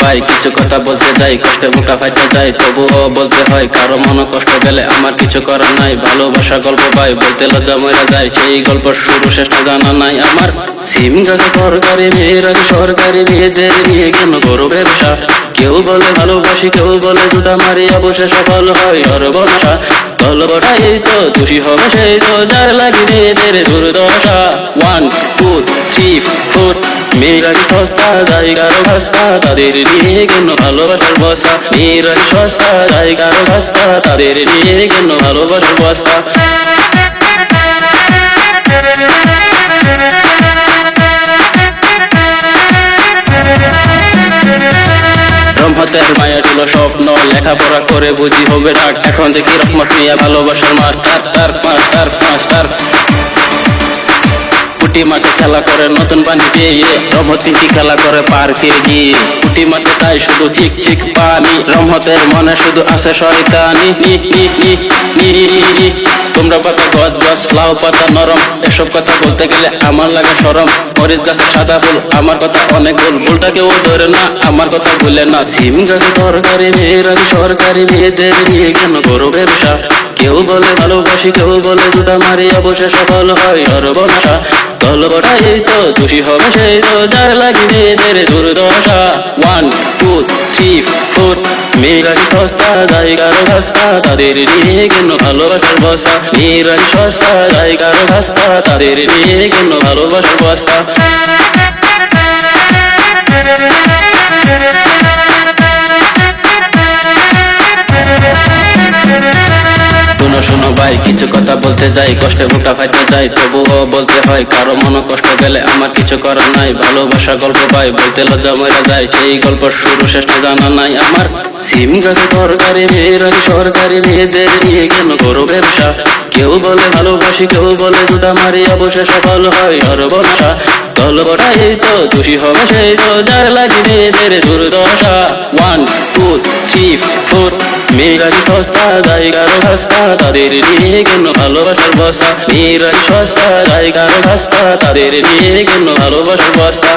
ভাই কিছু কথা বলতে যাই, কষ্টে মুখটা ফাইতে যায়, তবুও বলতে হয় কারো মনে কষ্ট গেলে আমার কিছু করার নাই। ভালোবাসা গল্প ভাই বলতে লজ্জা মরে যায়, সেই গল্প শুরু শেষটা জানা নাই আমার। সিম গাছে সরকারি মেয়েরা সরকারি মেয়েদের নিয়ে কেন করো ব্যবসা? কেউ বলে ভালোবাসি, কেউ বলে জুতা মারি, অবশেষে সফল হয় সর্বনাশা। গল্পটা এই তো দোষী হবে সেই তো যার লাগে মেয়েদের দুর্দশা। 1 2 3 4 মেয়েরা সস্তা জায়গার ভাস্তা, তাদের নিয়ে কেন ভালোবাসার বস্তা? মেয়েরা সস্তা জায়গার ভাস্তা, তাদের নিয়ে কেন ভালোবাসার বস্তা? রহমতের মায়া ছিল স্বপ্ন, লেখাপড়া করে বুঝি হবে ডাক, এখন দেখি রহমত মিয়া ভালোবাসার মাস্টার। পুটি মাছে খেলা করে নতুন পানি পেয়ে, রহমত তিনটি খেলা করে পার্কে গিয়ে। পুটি মাছে তাই শুধু চিক চিক পানি, রহমতের মনে শুধু আছে শয়তানি। তোমরা পাতা গছ গছ, লাউ পাতা নরম, এসব কথা বলতে গেলে আমার লাগে শরম। মরিচ গাছে সাদা ফুল, আমার কথা অনেক ভুল, ভুলটা কেউ ধরে না, আমার কথা ভুলে না। সিম গাছে সরকারি মেয়েরা সরকারি মেয়েদের নিয়ে কেন করো ব্যবসা? কেউ বলে ভালোবাসি, কেউ বলে জুতা মারি, অবশেষে সফল হয় সর্বনাশা। গল্পটা এই তো দোষী হবে সেই তো যার লাগে মেয়েদের দুর্দশা। 1 2 3 4 মেয়েরা সস্তা জায়গার ভাস্তা, তাদের নিয়ে কেন ভালোবাসার বস্তা? মেয়েরা সস্তা জায়গার ভাস্তা, তাদের নিয়ে কেন ভালোবাসার বস্তা? শোনো ভাই কিছু কথা বলতে যাই, কষ্টে বুকটা ফাইতে যায়, তবুও বলতে হয় কারো মনে কষ্ট গেলে আমার কিছু করার নাই। ভালোবাসা গল্প ভাই বলতে লজ্জা মরে যায়, সেই গল্প শুরু শেষটা জানা নাই আমার। সিম গাছে সরকারি মেয়েরা সরকারি মেয়েদের নিয়ে কেন করো ব্যবসা? কেউ বলে ভালোবাসি, কেউ বলে জুতা মারি, অবশেষে সফল হয় সর্বনাশা। গল্পটা এই তো দোষী হবে সেই তো যার লাগে মেয়েদের দুর্দশা। 1 2 3 4 মেয়েরা সস্তা জায়গার ভাস্তা, তাদের নিয়ে কেন ভালোবাসার বস্তা? মেয়েরা সস্তা জায়গার ভাস্তা, তাদের নিয়ে কেন ভালোবাসার বস্তা?